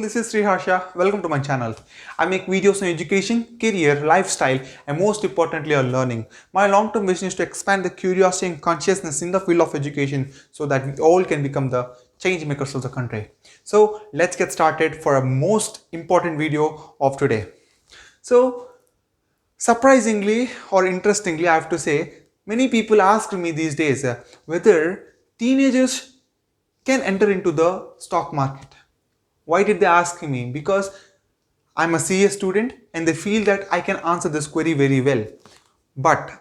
This is Sri Harsha. Welcome to my channel. I make videos on education, career, lifestyle, and most importantly on learning. My long-term vision is to expand the curiosity and consciousness in the field of education so that we all can become the change makers of the country. So let's get started for a most important video of today. So surprisingly or interestingly, I have to say, many people ask me these days whether teenagers can enter into the stock market. Why did they ask me? Because I'm a CA student and they feel that I can answer this query very well. But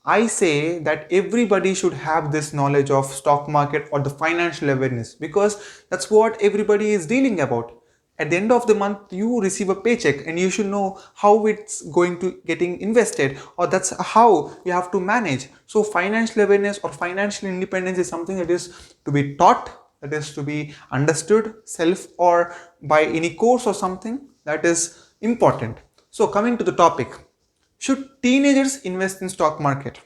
I say that everybody should have this knowledge of stock market or the financial awareness because that's what everybody is dealing about. At the end of the month, you receive a paycheck and you should know how it's going to getting invested, or that's how you have to manage. So financial awareness or financial independence is something that is to be taught, that is to be understood self or by any course or something that is important. So coming to the topic, should teenagers invest in stock market?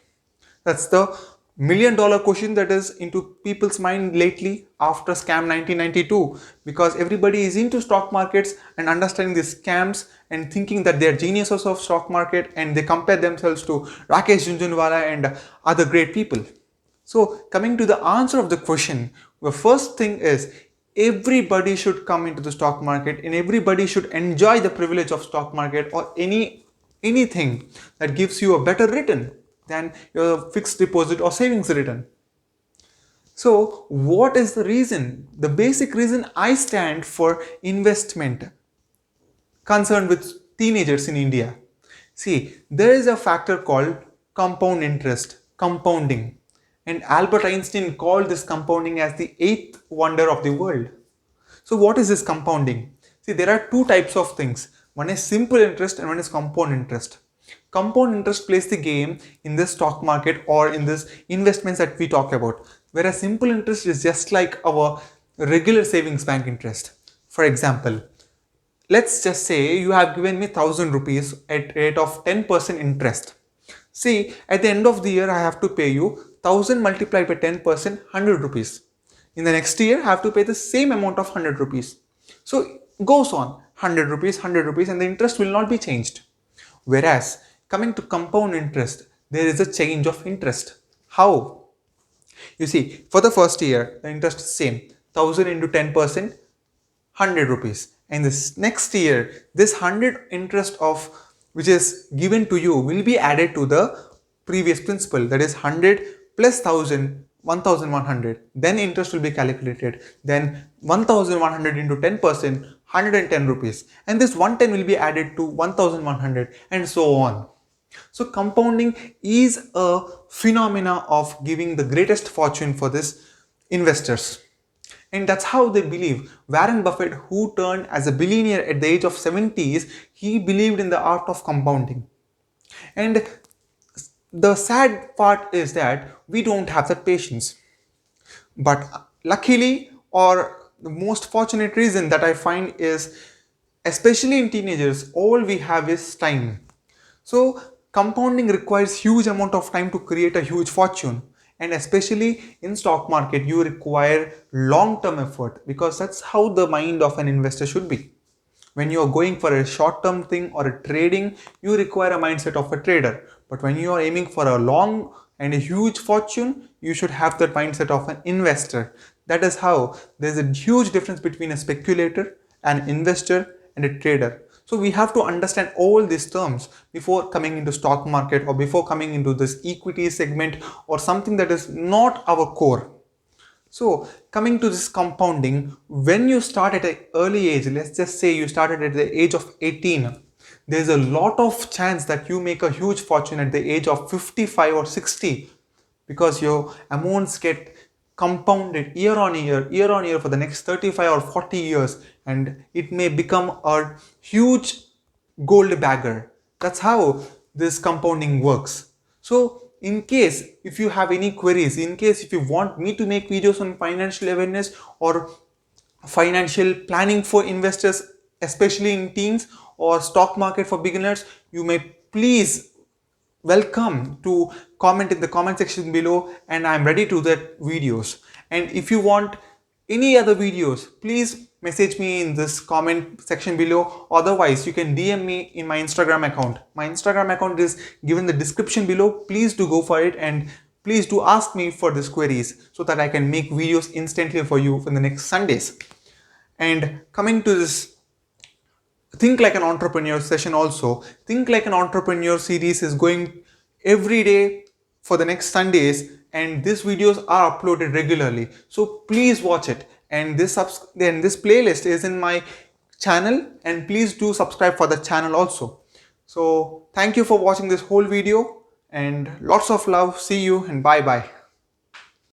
That's the $1 million question that is into people's mind lately after scam 1992, because everybody is into stock markets and understanding these scams and thinking that they are geniuses of stock market and they compare themselves to Rakesh Junjunwala and other great people. So coming to the answer of the question, the first thing is everybody should come into the stock market and everybody should enjoy the privilege of stock market or anything that gives you a better return than your fixed deposit or savings return. So what is the reason? The basic reason I stand for investment concerned with teenagers in India. See, there is a factor called compound interest, compounding. And Albert Einstein called this compounding as the eighth wonder of the world. So what is this compounding? See, there are two types of things. One is simple interest and one is compound interest. Compound interest plays the game in this stock market or in this investments that we talk about. Whereas simple interest is just like our regular savings bank interest. For example, let's just say you have given me 1000 rupees at rate of 10% interest. See, at the end of the year, I have to pay you 1000 multiplied by 10%, 100 rupees. In the next year, I have to pay the same amount of 100 rupees. So it goes on 100 rupees, 100 rupees, and the interest will not be changed. Whereas coming to compound interest, there is a change of interest. How? You see, for the first year, the interest is same 1000 into 10%, 100 rupees. And this next year, this 100 interest of which is given to you will be added to the previous principal, that is 100 plus 1000, 1100. Then interest will be calculated. Then 1100 into 10%, 110 rupees. And this 110 will be added to 1100 and so on. So compounding is a phenomena of giving the greatest fortune for this investors. And that's how they believe. Warren Buffett, who turned as a billionaire at the age of 70s, he believed in the art of compounding. And the sad part is that we don't have that patience. But luckily, or the most fortunate reason that I find is, especially in teenagers, all we have is time. So compounding requires huge amount of time to create a huge fortune, and especially in stock market you require long term effort, because that's how the mind of an investor should be. When you are going for a short term thing or a trading, you require a mindset of a trader. But when you are aiming for a long and a huge fortune, you should have the mindset of an investor. That is how there's a huge difference between a speculator, an investor, and a trader. So we have to understand all these terms before coming into stock market or before coming into this equity segment or something that is not our core. So coming to this compounding, when you start at an early age, let's just say you started at the age of 18, there's a lot of chance that you make a huge fortune at the age of 55 or 60, because your amounts get compounded year on year for the next 35 or 40 years, and it may become a huge gold bagger. That's how this compounding works. So in case if you have any queries, in case if you want me to make videos on financial awareness or financial planning for investors, especially in teens, or stock market for beginners, you may please welcome to comment in the comment section below, and I'm ready to that videos. And if you want any other videos, please message me in this comment section below. Otherwise, you can DM me in my Instagram account. My Instagram account is given in the description below. Please do go for it, and please do ask me for these queries so that I can make videos instantly for you for the next Sundays. And coming to this Think Like an Entrepreneur session also, Think Like an Entrepreneur series is going every day for the next Sundays, and these videos are uploaded regularly. So please watch it. And this playlist is in my channel, and please do subscribe for the channel also. So thank you for watching this whole video, and lots of love. See you and bye bye.